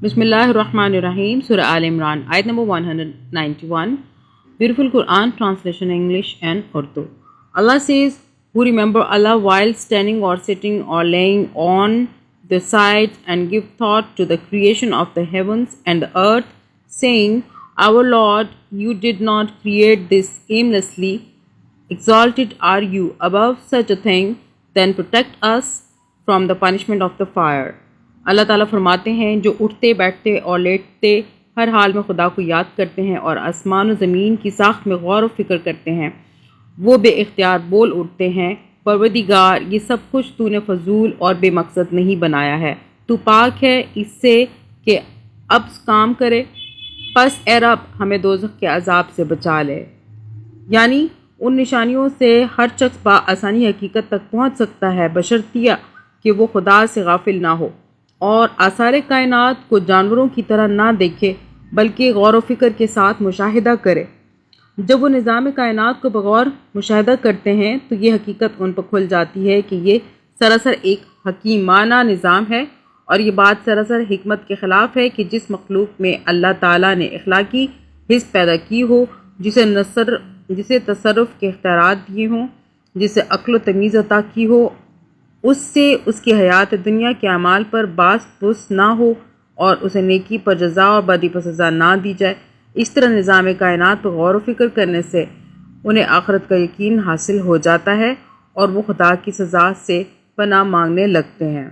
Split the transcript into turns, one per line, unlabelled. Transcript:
Bismillahirrahmanirrahim. Surah Al Imran, ayat number 191. Beautiful Quran translation English and Urdu. Allah says, who remember Allah while standing or sitting or laying on the sides and give thought to the creation of the heavens and the earth, saying, our Lord, you did not create this aimlessly. Exalted are you above such a thing, then protect us from the punishment of the fire. اللہ تعالیٰ فرماتے ہیں جو اٹھتے بیٹھتے اور لیٹتے ہر حال میں خدا کو یاد کرتے ہیں اور آسمان و زمین کی ساخت میں غور و فکر کرتے ہیں، وہ بے اختیار بول اٹھتے ہیں، پروردگار یہ سب کچھ تو نے فضول اور بے مقصد نہیں بنایا ہے، تو پاک ہے اس سے کہ اب کام کرے، پس اے رب ہمیں دوزخ کے عذاب سے بچا لے۔ یعنی ان نشانیوں سے ہر شخص بآسانی حقیقت تک پہنچ سکتا ہے بشرطیہ کہ وہ خدا سے غافل نہ ہو اور آثار کائنات کو جانوروں کی طرح نہ دیکھے بلکہ غور و فکر کے ساتھ مشاہدہ کرے۔ جب وہ نظام کائنات کو بغور مشاہدہ کرتے ہیں تو یہ حقیقت ان پر کھل جاتی ہے کہ یہ سراسر ایک حکیمانہ نظام ہے، اور یہ بات سراسر حکمت کے خلاف ہے کہ جس مخلوق میں اللہ تعالیٰ نے اخلاقی حس پیدا کی ہو، جسے تصرف کے اختیارات دیے ہوں، جسے عقل و تمیز عطا کی ہو، اس سے اس کی حیات دنیا کے اعمال پر باس پس نہ ہو اور اسے نیکی پر جزا اور بدی پر سزا نہ دی جائے۔ اس طرح نظام کائنات پر غور و فکر کرنے سے انہیں آخرت کا یقین حاصل ہو جاتا ہے اور وہ خدا کی سزا سے پناہ مانگنے لگتے ہیں۔